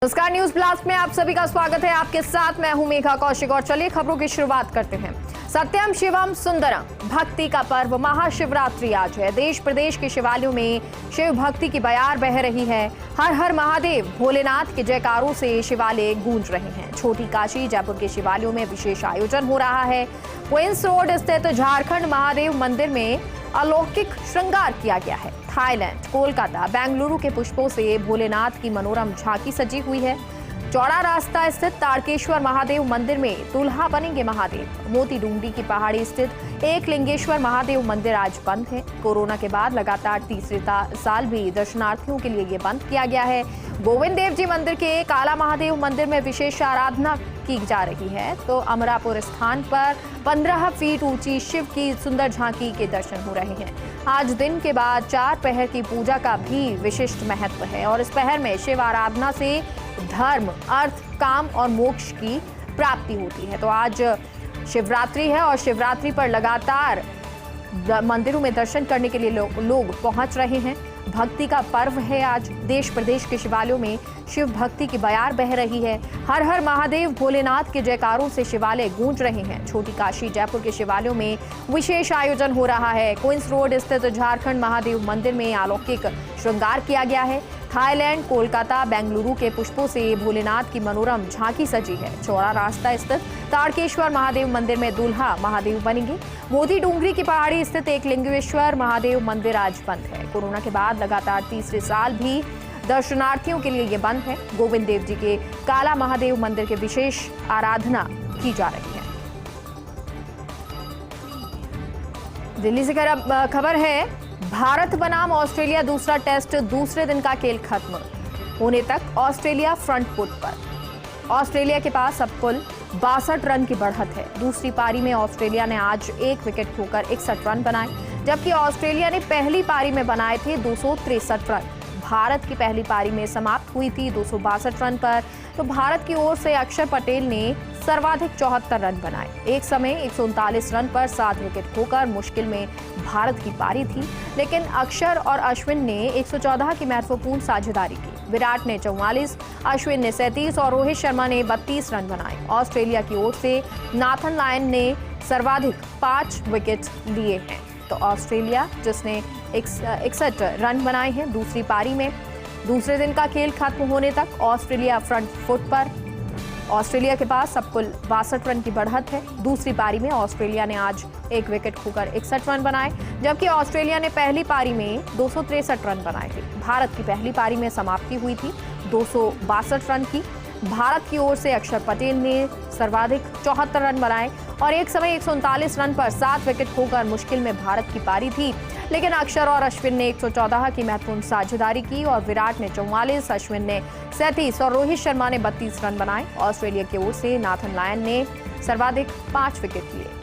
नमस्कार, news blast में आप सभी का स्वागत है। आपके साथ मैं हूं मेघा कौशिक और चलिए खबरों की शुरुआत करते हैं। सत्यम शिवम सुंदरम भक्ति का पर्व महाशिवरात्रि आज है। देश प्रदेश के शिवालयों में शिव भक्ति की बयार बह रही है। हर हर महादेव भोलेनाथ के जयकारों से शिवालय गूंज रहे हैं। छोटी काशी जयपुर के शिवालयों में विशेष आयोजन हो रहा है। क्वींस रोड स्थित झारखंड महादेव मंदिर में अलौकिक श्रृंगार किया गया है। थाईलैंड, कोलकाता, बेंगलुरु के पुष्पों से भोलेनाथ की मनोरम झांकी सजी हुई है। चौड़ा रास्ता स्थित तारकेश्वर महादेव मंदिर में दूल्हा बनेंगे महादेव। मोती डूंगरी की पहाड़ी स्थित एकलिंगेश्वर महादेव मंदिर आज बंद है। कोरोना के बाद लगातार तीसरे साल भी दर्शनार्थियों के लिए ये बंद किया गया है। गोविंद देव जी मंदिर के काला महादेव मंदिर में विशेष आराधना की जा रही है। तो अमरापुर स्थान पर 15 फीट ऊंची शिव की सुंदर झांकी के दर्शन हो रहे हैं। आज दिन के बाद 4 पहर की पूजा का भी विशिष्ट महत्व है और इस पहर में शिव आराधना से धर्म, अर्थ, काम और मोक्ष की प्राप्ति होती है। तो आज शिवरात्रि है और शिवरात्रि पर लगातार मंदिरों में दर्शन करने के लिए लोग पहुंच रहे हैं। भक्ति का पर्व है आज। देश प्रदेश के शिवालयों में शिव भक्ति की बयार बह रही है। हर हर महादेव भोलेनाथ के जयकारों से शिवालय गूंज रहे हैं। छोटी काशी जयपुर के शिवालयों में विशेष आयोजन हो रहा है। क्वींस रोड स्थित झारखंड महादेव मंदिर में अलौकिक श्रृंगार किया गया है। थाईलैंड, कोलकाता, बेंगलुरु के पुष्पों से भोलेनाथ की मनोरम झांकी सजी है। चौड़ा रास्ता स्थित तारकेश्वर महादेव मंदिर में दूल्हा महादेव बनेंगे। मोती डूंगरी की पहाड़ी स्थित एकलिंगेश्वर महादेव मंदिर आज बंद है। कोरोना के बाद लगातार तीसरे साल भी दर्शनार्थियों के लिए ये बंद है। गोविंद देव जी के काला महादेव मंदिर के विशेष आराधना की जा रही है। दिल्ली से खबर है, भारत बनाम ऑस्ट्रेलिया दूसरा टेस्ट दूसरे दिन का खेल खत्म होने तक ऑस्ट्रेलिया फ्रंट फुट पर। ऑस्ट्रेलिया के पास अब कुल 62 रन की बढ़त है। दूसरी पारी में ऑस्ट्रेलिया ने आज 1 विकेट खोकर 61 रन बनाए, जबकि ऑस्ट्रेलिया ने पहली पारी में बनाए थे 263 रन। भारत की पहली पारी में समाप्त हुई थी 262 रन पर। तो भारत की ओर से अक्षर पटेल ने सर्वाधिक 74 रन बनाए। एक समय 139 रन पर 7 विकेट खोकर मुश्किल में भारत की पारी थी, लेकिन अक्षर और अश्विन ने 114 की महत्वपूर्ण साझेदारी की। विराट ने 44, अश्विन ने 37 और रोहित शर्मा ने 32 रन बनाए। ऑस्ट्रेलिया की ओर से नाथन लायन ने सर्वाधिक 5 विकेट लिए हैं। तो ऑस्ट्रेलिया जिसने 61 रन बनाए हैं दूसरी पारी में। दूसरे दिन का खेल खत्म होने तक ऑस्ट्रेलिया फ्रंट फुट पर। ऑस्ट्रेलिया के पास अब कुल 62 रन की बढ़त है। दूसरी पारी में ऑस्ट्रेलिया ने आज 1 विकेट खोकर 61 रन बनाए, जबकि ऑस्ट्रेलिया ने पहली पारी में 263 रन बनाए थे। भारत की पहली पारी में समाप्ति हुई थी 262 रन की। भारत की ओर से अक्षर पटेल ने सर्वाधिक 74 रन बनाए और एक समय 139 रन पर 7 विकेट खोकर मुश्किल में भारत की पारी थी, लेकिन अक्षर और अश्विन ने 114 की महत्वपूर्ण साझेदारी की और विराट ने 44, अश्विन ने 37 और रोहित शर्मा ने 32 रन बनाए। ऑस्ट्रेलिया की ओर से नाथन लायन ने सर्वाधिक 5 विकेट लिए।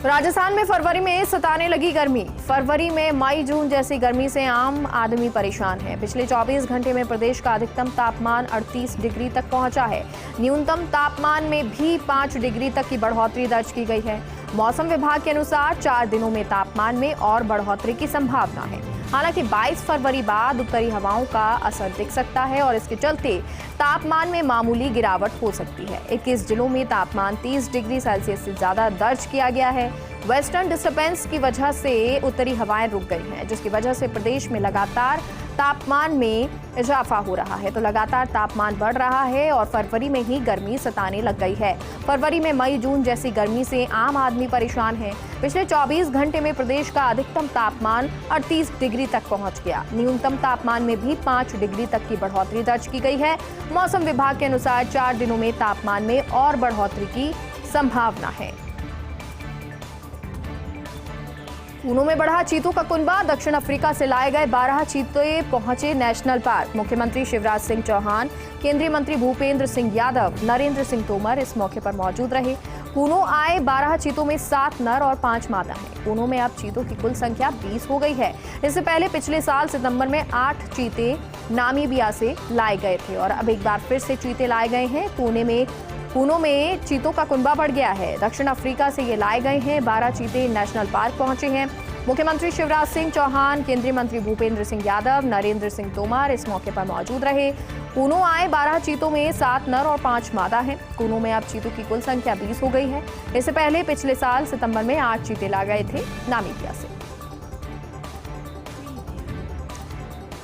राजस्थान में फरवरी में सताने लगी गर्मी। फरवरी में मई जून जैसी गर्मी से आम आदमी परेशान है। पिछले 24 घंटे में प्रदेश का अधिकतम तापमान 38 डिग्री तक पहुंचा है। न्यूनतम तापमान में भी 5 डिग्री तक की बढ़ोतरी दर्ज की गई है। मौसम विभाग के अनुसार 4 दिनों में तापमान में और बढ़ोतरी की संभावना है। हालांकि 22 फरवरी बाद उत्तरी हवाओं का असर दिख सकता है और इसके चलते तापमान में मामूली गिरावट हो सकती है। 21 जिलों में तापमान 30 डिग्री सेल्सियस से ज्यादा दर्ज किया गया है। वेस्टर्न डिस्टर्बेंस की वजह से उत्तरी हवाएं रुक गई हैं, जिसकी वजह से प्रदेश में लगातार तापमान में इजाफा हो रहा है। तो लगातार तापमान बढ़ रहा है और फरवरी में ही गर्मी सताने लग गई है। फरवरी में मई जून जैसी गर्मी से आम आदमी परेशान है। पिछले 24 घंटे में प्रदेश का अधिकतम तापमान 38 डिग्री तक पहुंच गया। न्यूनतम तापमान में भी 5 डिग्री तक की बढ़ोतरी दर्ज की गई है। मौसम विभाग के अनुसार 4 दिनों में तापमान में और बढ़ोतरी की संभावना है। ऊनो में बढ़ा चीतों का कुनबा। दक्षिण अफ्रीका से लाए गए 12 चीते पहुंचे नेशनल पार्क। मुख्यमंत्री शिवराज सिंह चौहान, केंद्रीय मंत्री भूपेंद्र सिंह यादव, नरेंद्र सिंह तोमर इस मौके पर मौजूद रहे। ऊनो आए 12 चीतों में 7 नर और 5 मादा हैं। ऊनो में अब चीतों की कुल संख्या 20 हो गई है। इससे पहले पिछले साल सितंबर में 8 चीते नामीबिया से लाए गए थे और अब एक बार फिर से चीते लाए गए हैं। ऊनो में चीतों का कुनबा बढ़ गया है। दक्षिण अफ्रीका से ये लाए गए हैं। 12 चीते नेशनल पार्क पहुंचे हैं। मुख्यमंत्री शिवराज सिंह चौहान, केंद्रीय मंत्री भूपेंद्र सिंह यादव, नरेंद्र सिंह तोमर इस मौके पर मौजूद रहे। कूनों आए 12 चीतों में 7 नर और 5 मादा हैं। कूनों में अब चीतों की कुल संख्या 20 हो गई है। इससे पहले पिछले साल सितंबर में 8 चीते ला गए थे नामीबिया से।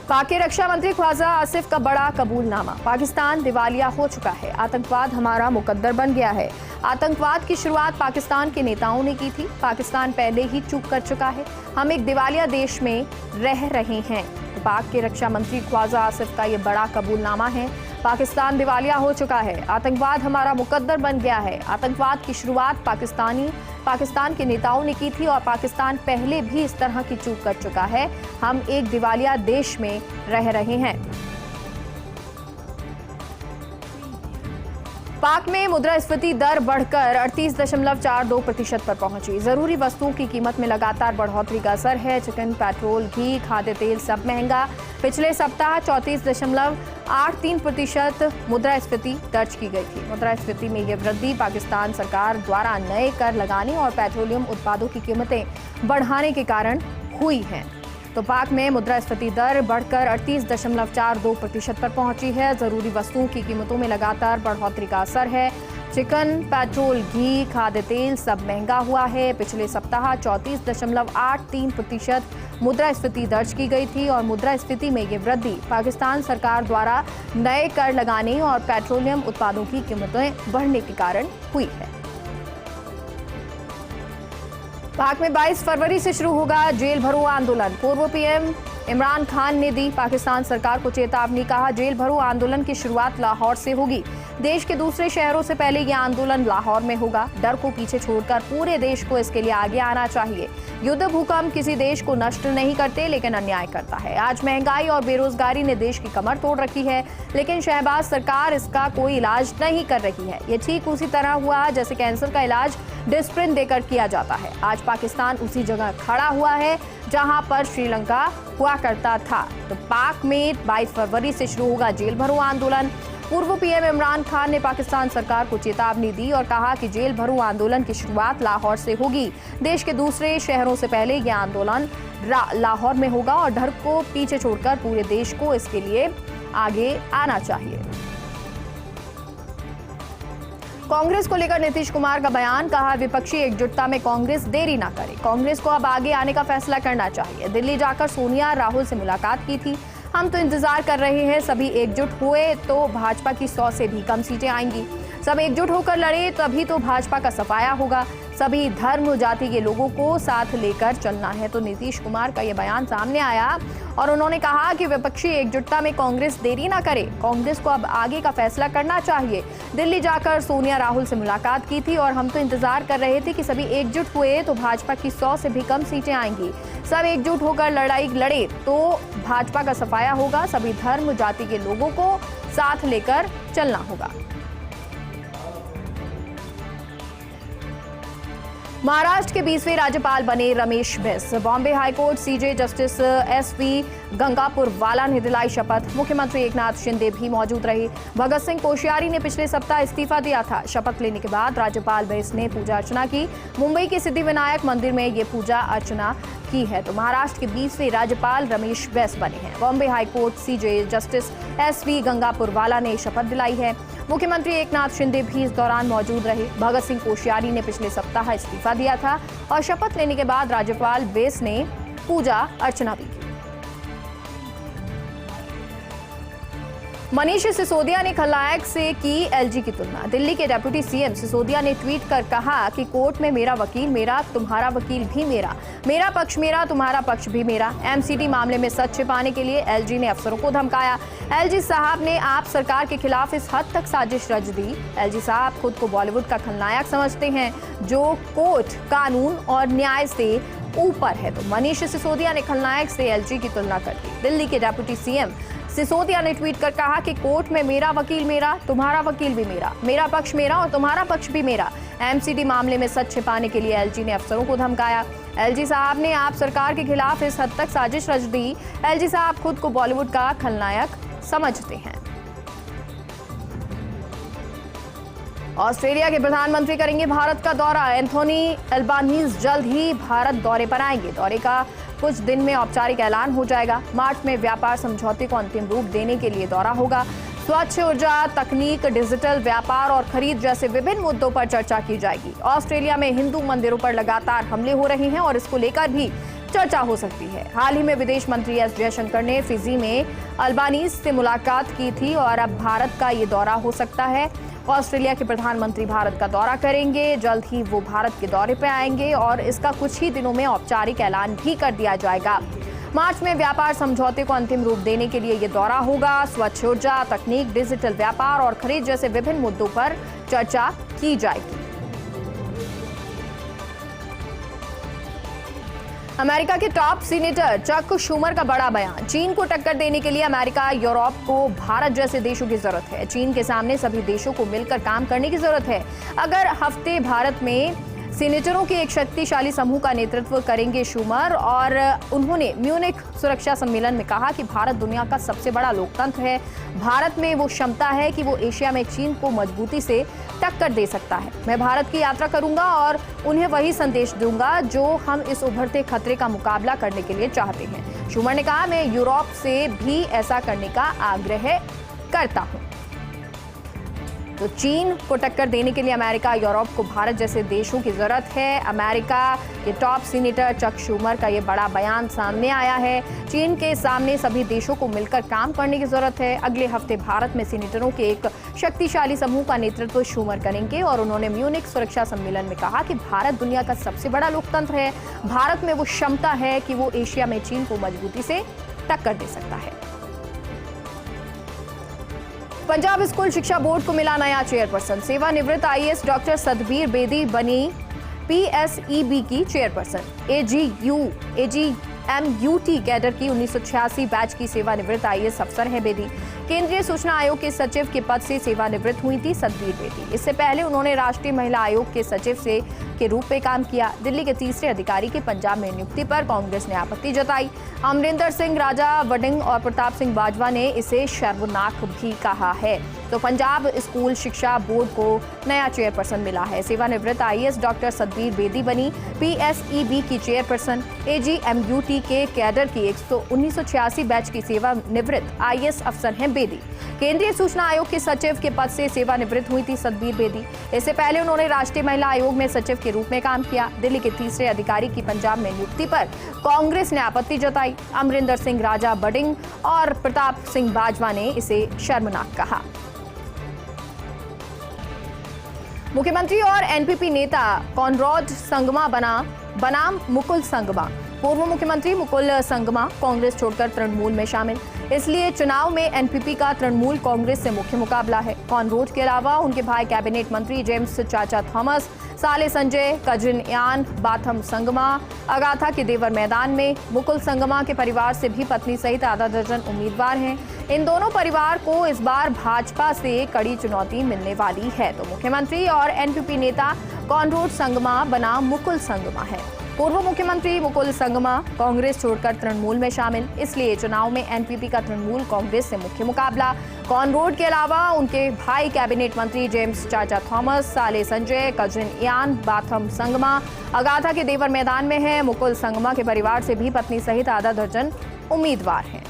पाक के रक्षा मंत्री ख्वाजा आसिफ का बड़ा कबूलनामा। पाकिस्तान दिवालिया हो चुका है, आतंकवाद हमारा मुकद्दर बन गया है। आतंकवाद की शुरुआत पाकिस्तान के नेताओं ने की थी। पाकिस्तान पहले ही चूक कर चुका है। हम एक दिवालिया देश में रह रहे हैं। पाक के रक्षा मंत्री ख्वाजा आसिफ का ये बड़ा कबूलनामा है। पाकिस्तान दिवालिया हो चुका है, आतंकवाद हमारा मुकद्दर बन गया है। आतंकवाद की शुरुआत पाकिस्तान के नेताओं ने की थी और पाकिस्तान पहले भी इस तरह की चूक कर चुका है। हम एक दिवालिया देश में रह रहे हैं। पाक में मुद्रास्फीति दर बढ़कर 38.42% पर पहुंची। जरूरी वस्तुओं की कीमत में लगातार बढ़ोतरी का असर है। चिकन, पेट्रोल, घी, खाद्य तेल सब महंगा। पिछले सप्ताह 34.83% मुद्रास्फीति दर्ज की गई थी। मुद्रास्फीति में यह वृद्धि पाकिस्तान सरकार द्वारा नए कर लगाने और पेट्रोलियम उत्पादों की कीमतें बढ़ाने के कारण हुई है। तो पाक में मुद्रास्फीति दर बढ़कर 38.42% पर पहुंची है। जरूरी वस्तुओं की कीमतों में लगातार बढ़ोतरी का असर है। चिकन, पेट्रोल, घी, खाद्य तेल सब महंगा हुआ है। पिछले सप्ताह 34.83% मुद्रास्फीति दर्ज की गई थी और मुद्रास्फीति में ये वृद्धि पाकिस्तान सरकार द्वारा नए कर लगाने और पेट्रोलियम उत्पादों की कीमतें बढ़ने के कारण हुई है। पाक में 22 फरवरी से शुरू होगा जेल भरो आंदोलन। पूर्व पीएम इमरान खान ने दी पाकिस्तान सरकार को चेतावनी। कहा, जेल भरो आंदोलन की शुरुआत लाहौर से होगी। देश के दूसरे शहरों से पहले यह आंदोलन लाहौर में होगा। डर को पीछे छोड़कर पूरे देश को इसके लिए आगे आना चाहिए। युद्ध भूकंप किसी देश को नष्ट नहीं करते लेकिन अन्याय करता है। आज महंगाई और बेरोजगारी ने देश की कमर तोड़ रखी है, लेकिन शहबाज सरकार इसका कोई इलाज नहीं कर रही है। ये ठीक उसी तरह हुआ जैसे कैंसर का इलाज डिस्प्रिन देकर किया जाता है। आज पाकिस्तान उसी जगह खड़ा हुआ है जहां पर श्रीलंका हुआ करता था। तो पाक में 22 फरवरी से शुरू होगा जेल भरो आंदोलन। पूर्व पीएम इमरान खान ने पाकिस्तान सरकार को चेतावनी दी और कहा कि जेल भरो आंदोलन की शुरुआत लाहौर से होगी। देश के दूसरे शहरों से पहले यह आंदोलन लाहौर में होगा और डर को पीछे छोड़कर पूरे देश को इसके लिए आगे आना चाहिए। कांग्रेस को लेकर नीतीश कुमार का बयान। कहा, विपक्षी एकजुटता में कांग्रेस देरी ना करे। कांग्रेस को अब आगे आने का फैसला करना चाहिए। दिल्ली जाकर सोनिया राहुल से मुलाकात की थी। हम तो इंतजार कर रहे हैं, सभी एकजुट हुए तो भाजपा की 100 से भी कम सीटें आएंगी। सब एकजुट होकर लड़े तभी तो भाजपा का सफाया होगा। सभी धर्म जाति के लोगों को साथ लेकर चलना है। तो नीतीश कुमार का यह बयान सामने आया और उन्होंने कहा कि विपक्षी एकजुटता में कांग्रेस देरी ना करे। कांग्रेस को अब आगे का फैसला करना चाहिए। दिल्ली जाकर सोनिया राहुल से मुलाकात की थी और हम तो इंतजार कर रहे थे कि सभी एकजुट हुए तो भाजपा की 100 से भी कम सीटें आएंगी। सब एकजुट होकर लड़ाई लड़े तो भाजपा का सफाया होगा। सभी धर्म जाति के लोगों को साथ लेकर चलना होगा। महाराष्ट्र के 20वें राज्यपाल बने रमेश बैस। बॉम्बे हाईकोर्ट सीजे जस्टिस एसवी गंगापुरवाला ने दिलाई शपथ। मुख्यमंत्री एकनाथ शिंदे भी मौजूद रहे। भगत सिंह कोश्यारी ने पिछले सप्ताह इस्तीफा दिया था। शपथ लेने के बाद राज्यपाल बैस ने पूजा अर्चना की। मुंबई के सिद्धिविनायक मंदिर में ये पूजा अर्चना की है। तो महाराष्ट्र के 20वें राज्यपाल रमेश बैस बने हैं। बॉम्बे हाईकोर्ट सीजे जस्टिस एसवी गंगापुरवाला ने शपथ दिलाई है। मुख्यमंत्री एकनाथ शिंदे भी इस दौरान मौजूद रहे। भगत सिंह कोश्यारी ने पिछले सप्ताह इस्तीफा दिया था और शपथ लेने के बाद राज्यपाल बैस ने पूजा अर्चना भी की। मनीष सिसोदिया ने खलनायक से की एलजी की तुलना। दिल्ली के डिप्टी सीएम सिसोदिया ने ट्वीट कर कहा कि कोर्ट में मेरा वकील मेरा, तुम्हारा वकील भी मेरा, मेरा पक्ष मेरा, तुम्हारा पक्ष भी मेरा। एमसीडी मामले में सच छिपाने के लिए एलजी ने अफसरों को धमकाया। एलजी साहब ने आप सरकार के खिलाफ इस हद तक साजिश रच दी। एलजी साहब खुद को बॉलीवुड का खलनायक समझते हैं जो कोर्ट, कानून और न्याय से ऊपर है। तो मनीष सिसोदिया ने खलनायक से एलजी की तुलना कर दी। दिल्ली के डिप्टी सीएम सिसोदिया ने ट्वीट कर कहा कि कोर्ट में मेरा वकील मेरा, तुम्हारा वकील भी मेरा, मेरा पक्ष मेरा और तुम्हारा पक्ष भी मेरा। एमसीडी मामले में सच छिपाने के लिए एलजी ने अफसरों को धमकाया। एलजी साहब ने आप सरकार के खिलाफ इस हद तक साजिश रच दी। एलजी साहब खुद को बॉलीवुड का खलनायक समझते हैं। ऑस्ट्रेलिया के प्रधानमंत्री करेंगे भारत का दौरा। एंथोनी अल्बानीज जल्द ही भारत दौरे पर आएंगे। दौरे का कुछ दिन में औपचारिक ऐलान हो जाएगा। मार्च में व्यापार समझौते को अंतिम रूप देने के लिए दौरा होगा। स्वच्छ ऊर्जा, तकनीक, डिजिटल व्यापार और खरीद जैसे विभिन्न मुद्दों पर चर्चा की जाएगी। ऑस्ट्रेलिया में हिंदू मंदिरों पर लगातार हमले हो रहे हैं और इसको लेकर भी चर्चा हो सकती है। हाल ही में विदेश मंत्री एस जयशंकर ने फिजी में अल्बानीज से मुलाकात की थी और अब भारत का ये दौरा हो सकता है। ऑस्ट्रेलिया के प्रधानमंत्री भारत का दौरा करेंगे। जल्द ही वो भारत के दौरे पर आएंगे और इसका कुछ ही दिनों में औपचारिक ऐलान भी कर दिया जाएगा। मार्च में व्यापार समझौते को अंतिम रूप देने के लिए ये दौरा होगा। स्वच्छ ऊर्जा, तकनीक, डिजिटल व्यापार और खरीद जैसे विभिन्न मुद्दों पर चर्चा की जाएगी। अमेरिका के टॉप सीनेटर चक शूमर का बड़ा बयान। चीन को टक्कर देने के लिए अमेरिका, यूरोप को भारत जैसे देशों की जरूरत है। चीन के सामने सभी देशों को मिलकर काम करने की जरूरत है। अगर हफ्ते भारत में सीनेटरों के एक शक्तिशाली समूह का नेतृत्व करेंगे शूमर, और उन्होंने म्यूनिख सुरक्षा सम्मेलन में कहा कि भारत दुनिया का सबसे बड़ा लोकतंत्र है। भारत में वो क्षमता है कि वो एशिया में चीन को मजबूती से टक्कर दे सकता है। मैं भारत की यात्रा करूंगा और उन्हें वही संदेश दूंगा जो हम इस उभरते खतरे का मुकाबला करने के लिए चाहते हैं। शूमर ने कहा, मैं यूरोप से भी ऐसा करने का आग्रह करता हूं। तो चीन को टक्कर देने के लिए अमेरिका, यूरोप को भारत जैसे देशों की जरूरत है। अमेरिका के टॉप सीनेटर चक शूमर का ये बड़ा बयान सामने आया है। चीन के सामने सभी देशों को मिलकर काम करने की जरूरत है। अगले हफ्ते भारत में सीनेटरों के एक शक्तिशाली समूह का नेतृत्व शूमर करेंगे और उन्होंने म्यूनिख सुरक्षा सम्मेलन में कहा कि भारत दुनिया का सबसे बड़ा लोकतंत्र है। भारत में वो क्षमता है कि वो एशिया में चीन को मजबूती से टक्कर दे सकता है। पंजाब स्कूल शिक्षा बोर्ड को मिला नया चेयरपर्सन। सेवानिवृत्त आईएएस डॉक्टर सतबीर बेदी बनी पीएसईबी की चेयरपर्सन। एजीएमयूटी कैडर की 1986 बैच की सेवानिवृत्त आईएएस अफसर है बेदी। केंद्रीय सूचना आयोग के सचिव के पद से सेवानिवृत्त हुई थी सतबीर बेदी। इससे पहले उन्होंने राष्ट्रीय महिला आयोग के सचिव के रूप में काम किया। दिल्ली के तीसरे अधिकारी की पंजाब में नियुक्ति पर कांग्रेस ने आपत्ति जताई। अमरिंदर सिंह राजा वडिंग और प्रताप सिंह बाजवा ने इसे शर्मनाक भी कहा है। तो पंजाब स्कूल शिक्षा बोर्ड को नया चेयरपर्सन मिला है। सेवानिवृत्त आईएएस डॉक्टर सतबीर बेदी बनी पीएसईबी की चेयरपर्सन। एजीएमयूटी के कैडर की 1986 बैच की सेवानिवृत्त आईएएस अफसर हैं बेदी। केंद्रीय सूचना आयोग के सचिव के पद से सेवानिवृत्त हुई थी सतबीर बेदी। इससे पहले उन्होंने राष्ट्रीय महिला आयोग में सचिव के रूप में काम किया। दिल्ली के तीसरे अधिकारी की पंजाब में नियुक्ति पर कांग्रेस ने आपत्ति जताई। अमरिंदर सिंह राजा बडिंग और प्रताप सिंह बाजवा ने इसे शर्मनाक कहा। मुख्यमंत्री और एनपीपी नेता कॉनराड संगमा बनाम मुकुल संगमा। पूर्व मुख्यमंत्री मुकुल संगमा कांग्रेस छोड़कर तृणमूल में शामिल। इसलिए चुनाव में एनपीपी का तृणमूल कांग्रेस से मुख्य मुकाबला है। कॉनराड के अलावा उनके भाई कैबिनेट मंत्री जेम्स चाचा थॉमस, साले संजय, कजिन यान बाथम संगमा अगाथा के देवर मैदान में। मुकुल संगमा के परिवार से भी पत्नी सहित आधा दर्जन उम्मीदवार हैं। इन दोनों परिवार को इस बार भाजपा से कड़ी चुनौती मिलने वाली है। तो मुख्यमंत्री और एनपीपी नेता कॉनराड संगमा बनाम मुकुल संगमा है। पूर्व मुख्यमंत्री मुकुल संगमा कांग्रेस छोड़कर तृणमूल में शामिल। इसलिए चुनाव में एनपीपी का तृणमूल कांग्रेस से मुख्य मुकाबला। कॉनराड के अलावा उनके भाई कैबिनेट मंत्री जेम्स चाचा थॉमस, साले संजय, कजिन यान बाथम संगमा अगाथा के देवर मैदान में है। मुकुल संगमा के परिवार से भी पत्नी सहित आधा दर्जन उम्मीदवार हैं।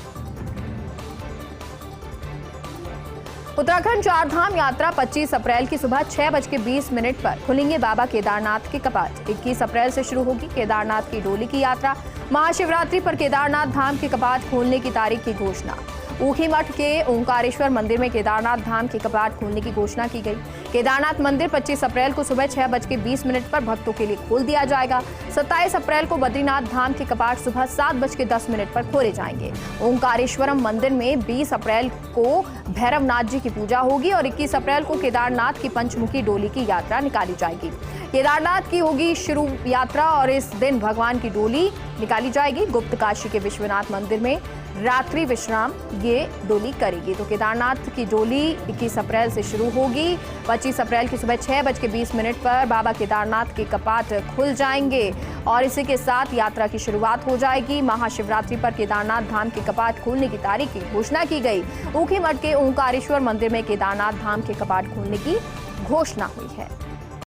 उत्तराखंड चारधाम यात्रा 25 अप्रैल की सुबह 6:20 पर खुलेंगे बाबा केदारनाथ के कपाट। 21 अप्रैल से शुरू होगी केदारनाथ की डोली की यात्रा। महाशिवरात्रि पर केदारनाथ धाम के कपाट खोलने की तारीख की घोषणा। ऊखीमठ के ओंकारेश्वर मंदिर में केदारनाथ धाम के कपाट खोलने की घोषणा की गई। केदारनाथ मंदिर 25 अप्रैल को सुबह 6:20 पर भक्तों के लिए खोल दिया जाएगा। 27 अप्रैल को बद्रीनाथ धाम के कपाट सुबह 7:10 पर खोले जाएंगे। ओंकारेश्वरम मंदिर में 20 अप्रैल को भैरवनाथ जी की पूजा होगी और 21 अप्रैल को केदारनाथ की पंचमुखी डोली की यात्रा निकाली जाएगी। केदारनाथ की होगी शुरू यात्रा और इस दिन भगवान की डोली निकाली जाएगी। गुप्त काशी के विश्वनाथ मंदिर में रात्रि विश्राम ये डोली करेगी। तो केदारनाथ की डोली 21 अप्रैल से शुरू होगी। 25 अप्रैल की सुबह 6:20 पर बाबा केदारनाथ के कपाट खुल जाएंगे और इसी के साथ यात्रा की शुरुआत हो जाएगी। महाशिवरात्रि पर केदारनाथ धाम के कपाट खोलने की तारीख की घोषणा की गई। ऊखीमठ के ओंकारेश्वर मंदिर में केदारनाथ धाम के कपाट खोलने की घोषणा हुई है।